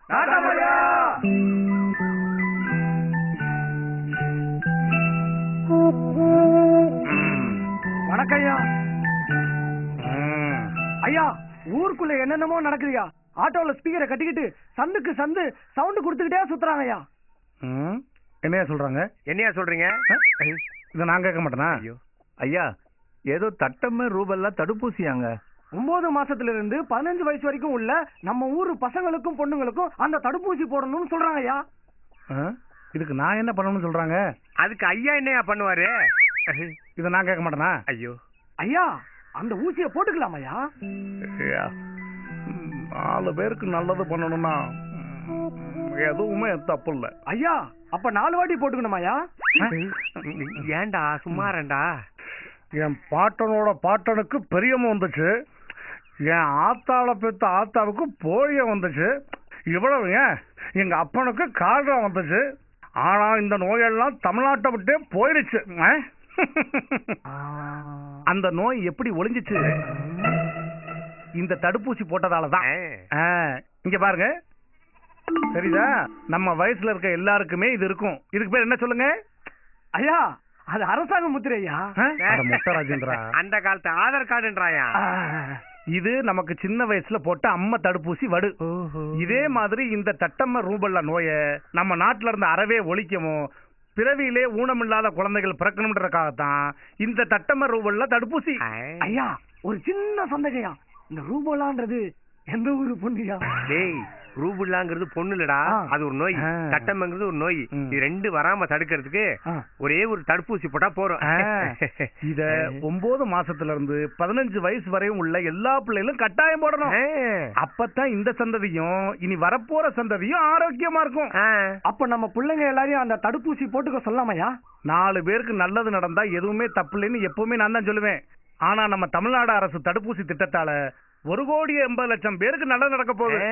வணக்கம் ஐயா. ஐயா, ஊருக்குள்ள என்னென்னமோ நடக்குதுயா. ஆட்டோல ஸ்பீக்கரை கட்டிக்கிட்டு சந்துக்கு சந்து சவுண்ட் கொடுத்துக்கிட்டே சுத்துறாங்க ஐயா. என்னையா சொல்றாங்க? என்னையா சொல்றீங்க? இதை நான் கேட்க மாட்டேனா? ஐயா, ஏதோ தட்டமே ரூபெல்லாம் தடுப்பூசியாங்க. 9 மாசத்துல இருந்து 15 வயசு வரைக்கும் உள்ள நம்ம ஊரு பசங்களுக்கும் பொண்ணுங்களுக்கும் அந்த தடுப்பூசி போடணும்னு சொல்றாங்க ஐயா. இதுக்கு நான் என்ன பண்ணணும்னு சொல்றாங்க? அதுக்கு ஐயா என்னையா பண்ணுவாரு? இதை நான் கேட்க மாட்டேனா? ஐயோ ஐயா, அந்த ஊசியை போட்டுக்கலாம் ஐயா. 4 பேருக்கு நல்லது பண்ணணும்னா எதுவுமே தப்பு இல்ல ஐயா. அப்ப 4 வாட்டி போட்டுக்கணுமாயா? ஏண்டா சும்மாறேன்டா. என் பாட்டனோட பாட்டனுக்கு பெரியம்மா வந்துச்சு, என் ஆத்தாள பெத்த ஆத்தாவுக்கு போழிய வந்துச்சு, இவ்வளவு ஏன் எங்க அப்பனுக்கு கால்ரா வந்துச்சு. ஆனா இந்த நோயெல்லாம் தமிழ்நாட்டை விட்டே போயிடுச்சு. அந்த நோய் எப்படி ஒளிஞ்சிச்சு? இந்த தடுப்பூசி போட்டதாலதான். இங்க பாருங்க, சரிதா? நம்ம வயசுல இருக்க எல்லாருக்குமே இது இருக்கும். இதுக்கு பேர் என்ன சொல்லுங்க ஐயா? அது அரசாங்க முத்திரையா? முத்தராஜேந்திரா, அந்த காலத்து ஆதார் கார்டுன்றாயா? இது நமக்கு சின்ன வயசுல போட்ட அம்மா தடுப்பூசி வடு. இதே மாதிரி இந்த தட்டம்ம ரூபல்ல நோய நம்ம நாட்டுல இருந்து அறவே ஒழிக்கவும், பிறவியிலே ஊனமில்லாத குழந்தைகள் பிறக்கணும்ன்றதுக்காகத்தான் இந்த தட்டம்ம ரூபல்ல தடுப்பூசி. ஐயா, ஒரு சின்ன சந்தேகம். இந்த ரூபலான்றது எந்த ஊரு பொண்ணுயா? டேய், ரூபுல்லாங்கிறது பொண்ணு இல்லடா, அது ஒரு நோய். தட்டம்ங்கிறது ஒரு நோய். இது 2 வராம தடுக்கிறதுக்கு ஒரே ஒரு தடுப்பூசி போட்டா போறோம். இத 9 மாசத்துல இருந்து 15 வயசு வரையும் உள்ள எல்லா பிள்ளைகளும் கட்டாயம் போடணும். அப்பதான் இந்த சந்ததியும் இனி வரப்போற சந்ததியும் ஆரோக்கியமா இருக்கும். அப்ப நம்ம பிள்ளைங்க எல்லாரையும் அந்த தடுப்பூசி போட்டுக்க சொல்லாமையா? 4 பேருக்கு நல்லது நடந்தா எதுவுமே தப்பு இல்லைன்னு எப்பவுமே நான் தான் சொல்லுவேன். ஆனா நம்ம தமிழ்நாடு அரசு தடுப்பூசி திட்டத்தால 1,80,00,000 பேருக்கு நல்லது நடக்க போகுது.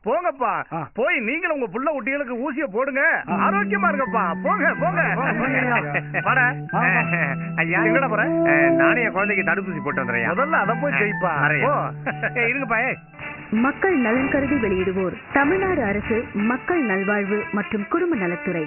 போங்கப்பா, போய் நீங்களும் உங்க புள்ள குட்டிகளுக்கு ஊசிய போடுங்க, ஆரோக்கியமா இருக்கப்பா. போங்க போங்க. ஐயா, எங்கடா போற? நானே என் குழந்தைக்கு தடுப்பூசி போட்டு வந்துறேன். முதல்ல அதை போய் ஜெயிப்பா. இருங்கப்பா. மக்கள் நலன் கருதி வெளியிடுவோர் தமிழ்நாடு அரசு மக்கள் நல்வாழ்வு மற்றும் குடும்ப நலத்துறை.